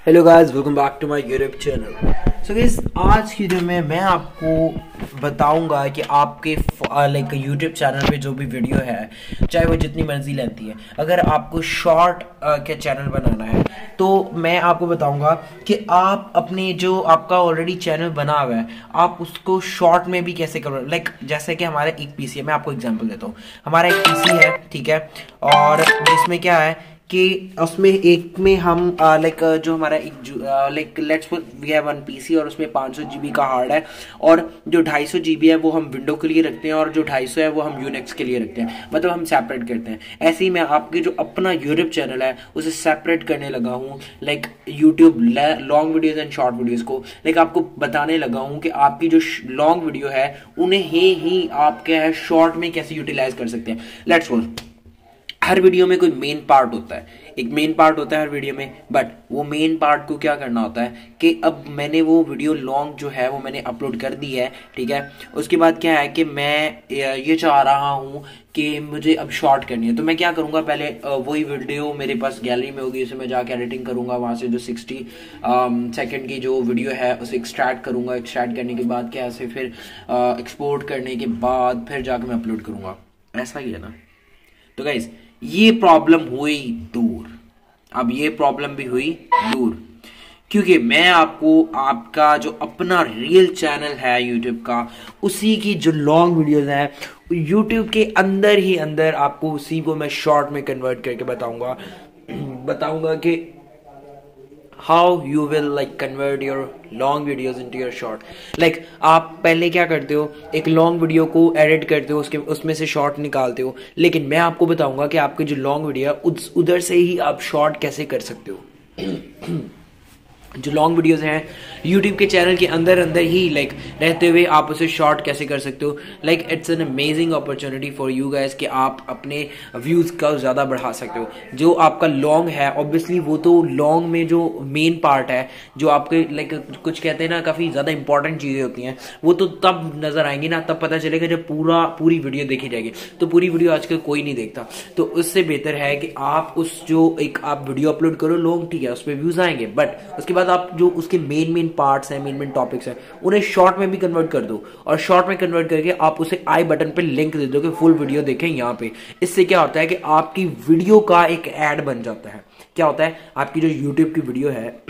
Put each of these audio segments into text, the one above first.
Hello guys, welcome back to my YouTube channel. So guys, आज की video में मैं आपको बताऊंगा कि आपके लाइक यूट्यूब चैनल पे जो भी वीडियो है, चाहे वो जितनी मर्जी लेती है, अगर आपको शॉर्ट के चैनल बनाना है तो मैं आपको बताऊंगा कि आप अपने जो आपका ऑलरेडी चैनल बना हुआ है आप उसको शॉर्ट में भी कैसे करो। लाइक जैसे कि हमारा एक पीसी है, मैं आपको एग्जांपल देता हूँ। हमारा एक पीसी है, ठीक है, और जिसमें क्या है कि उसमें एक में हम लाइक जो हमारा एक like let's we have one PC और उसमें 500 GB का हार्ड है, और जो 250 GB है वो हम विंडो के लिए रखते हैं और जो 250 है वो हम यूनिक्स के लिए रखते हैं, मतलब हम सेपरेट करते हैं। ऐसे ही मैं आपके जो अपना यूट्यूब चैनल है उसे सेपरेट करने लगा हूँ, like YouTube long videos and short videos को। लाइक आपको बताने लगा हूँ कि आपकी जो लॉन्ग वीडियो है उन्हें ही आप क्या है शॉर्ट में कैसे यूटिलाइज कर सकते हैं। लेट्स सपोज हर वीडियो में कोई मेन पार्ट होता है, एक मेन पार्ट होता है हर वीडियो में, बट वो मेन पार्ट को क्या करना होता है कि अब मैंने वो वीडियो लॉन्ग जो है वो मैंने अपलोड कर दी है, ठीक है। उसके बाद क्या है कि मैं ये चाह रहा हूँ कि मुझे अब शॉर्ट करनी है, तो मैं क्या करूँगा, पहले वही वीडियो मेरे पास गैलरी में होगी, उसे मैं जाके एडिटिंग करूँगा, वहाँ से जो 60 सेकेंड की जो वीडियो है उसे एक्सट्रैक्ट करूँगा। एक्सट्रैक्ट करने के बाद क्या है, फिर एक्सपोर्ट करने के बाद फिर जाके मैं अपलोड करूँगा। ऐसा ही है ना। तो गाइज ये प्रॉब्लम हुई दूर, अब ये प्रॉब्लम भी हुई दूर, क्योंकि मैं आपको आपका जो अपना रियल चैनल है यूट्यूब का, उसी की जो लॉन्ग वीडियोस हैं यूट्यूब के अंदर ही अंदर आपको उसी को मैं शॉर्ट में कन्वर्ट करके बताऊंगा कि how you will like convert your long videos into your short. Like आप पहले क्या करते हो, एक लॉन्ग वीडियो को एडिट करते हो, उसमें से शॉर्ट निकालते हो, लेकिन मैं आपको बताऊंगा कि आपकी जो लॉन्ग वीडियो है उधर से ही आप शॉर्ट कैसे कर सकते हो। जो लॉन्ग वीडियोस हैं यूट्यूब के चैनल के अंदर अंदर ही लाइक रहते हुए आप उसे शॉर्ट कैसे कर सकते हो। Like it's an amazing opportunity for you guys कि आप अपने व्यूज का ज़्यादा बढ़ा सकते हो। जो आपका लॉन्ग है ऑब्वियसली वो तो लॉन्ग में जो मेन पार्ट है, जो आपके लाइक कुछ कहते हैं ना काफ़ी ज़्यादा इंपॉर्टेंट चीज़ें होती हैं, वो तो तब नज़र आएंगी ना, तब पता चलेगा जब पूरी वीडियो देखी जाएगी। तो पूरी वीडियो आजकल कोई नहीं देखता, तो उससे बेहतर है कि आप उस जो एक आप वीडियो अपलोड करो लॉन्ग, ठीक है, उस पर व्यूज़ आएंगे, बट उसके बाद आप जो उसके मेन पार्ट्स हैं, मेन टॉपिक्स हैं, उन्हें शॉर्ट में भी कन्वर्ट कर दो, और शॉर्ट में कन्वर्ट करके आप उसे आई बटन पे लिंक दे दो कि फुल वीडियो देखें यहाँ पे। इससे क्या होता है कि आपकी वीडियो का एक ऐड बन जाता है। क्या होता है, आपकी जो यूट्यूब की वीडियो है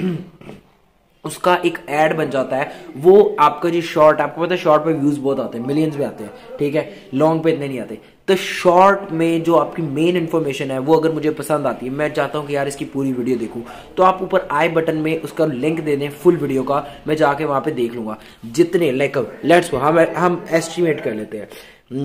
उसका एक ऐड बन जाता है। वो आपका जो शॉर्ट, आपको पता है शॉर्ट पे व्यूज बहुत आते हैं, मिलियंस में आते हैं, ठीक है, लॉन्ग पे इतने नहीं आते। तो शॉर्ट में जो आपकी मेन इन्फॉर्मेशन है वो अगर मुझे पसंद आती है, मैं चाहता हूँ कि यार इसकी पूरी वीडियो देखूं, तो आप ऊपर आई बटन में उसका लिंक दे दें फुल वीडियो का, मैं जाके वहां पे देख लूंगा। जितने लाइक लेट्स हम एस्टिमेट कर लेते हैं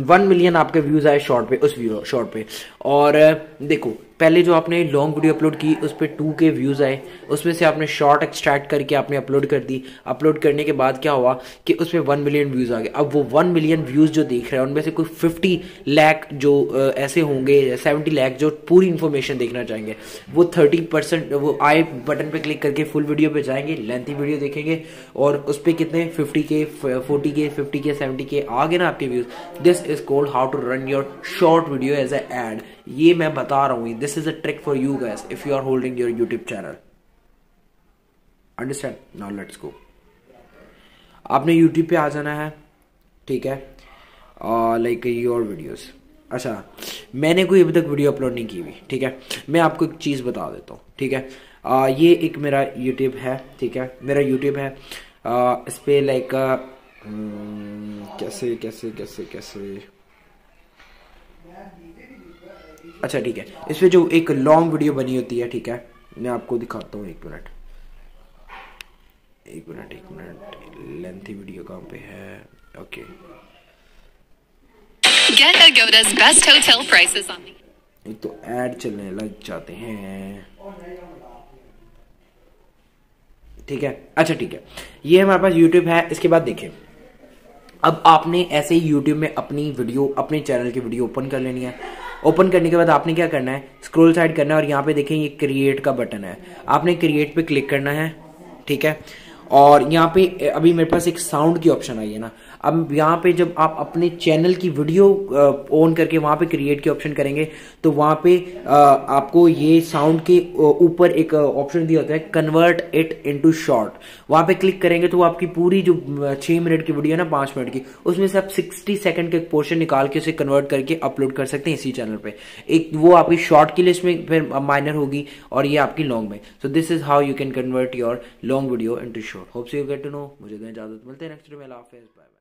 1 मिलियन आपके व्यूज आए शॉर्ट पे, उस शॉर्ट पे, और देखो पहले जो आपने लॉन्ग वीडियो अपलोड की उस पर 2K व्यूज आए, उसमें से आपने शॉर्ट एक्सट्रैक्ट करके आपने अपलोड कर दी। अपलोड करने के बाद क्या हुआ कि उसमें 1 मिलियन व्यूज आ गए। अब वो 1 मिलियन व्यूज जो देख रहे हैं उनमें से कोई 50 लाख जो ऐसे होंगे, 70 लाख जो पूरी इन्फॉर्मेशन देखना चाहेंगे, वो 30% वो आई बटन पे क्लिक करके फुल वीडियो पे जाएंगे, लेंथी वीडियो देखेंगे, और उस पर कितने 50K 40K 50K 70K आ गए ना आपके views. This is called how to run your short video as a ad. ये मैं बता रहा हूँ, this is a trick for you guys if you are holding your YouTube channel. Understand? Now let's go. आपने YouTube पे आ जाना है, ठीक है, लाइक योर वीडियोस। अच्छा, मैंने कोई अभी तक वीडियो अपलोड नहीं की हुई, ठीक है, मैं आपको एक चीज़ बता देता हूँ, ठीक है। ये एक मेरा यूट्यूब है, ठीक है, मेरा यूट्यूब है, इस पे लाइक कैसे कैसे कैसे कैसे अच्छा ठीक है, इसमें जो एक लॉन्ग वीडियो बनी होती है, ठीक है, मैं आपको दिखाता हूँ। एक मिनट, लेंथी वीडियो कहाँ पे है? Okay, Get Agoda's best hotel prices on the... एक तो ऐड चलने लग जाते हैं, ठीक है। अच्छा ठीक है, ये हमारे पास यूट्यूब है। इसके बाद देखें, अब आपने ऐसे ही यूट्यूब में अपनी वीडियो, अपने चैनल की वीडियो ओपन कर लेनी है। ओपन करने के बाद आपने क्या करना है, स्क्रॉल साइड करना है, और यहाँ पे देखें ये क्रिएट का बटन है, आपने क्रिएट पे क्लिक करना है, ठीक है। और यहाँ पे अभी मेरे पास एक साउंड की ऑप्शन आई है ना। अब यहाँ पे जब आप अपने चैनल की वीडियो ऑन करके वहां पे क्रिएट की ऑप्शन करेंगे तो वहां पे आपको ये साउंड के ऊपर एक ऑप्शन दिया होता है कन्वर्ट इट इनटू शॉर्ट। वहां पे क्लिक करेंगे तो आपकी पूरी जो 6 मिनट की वीडियो है ना 5 मिनट की, उसमें से आप 60 सेकंड का एक पोर्शन निकाल के उसे कन्वर्ट करके अपलोड कर सकते हैं इसी चैनल पे। एक वो आपकी शॉर्ट की लिस्ट में फिर माइनर होगी और ये आपकी लॉन्ग में। So this is how you can convert your long video into short. Hope so you get to know. मुझे दें इजाजत, मिलते हैं नेक्स्ट वीडियो में। अल्लाह हाफिज़, बाय।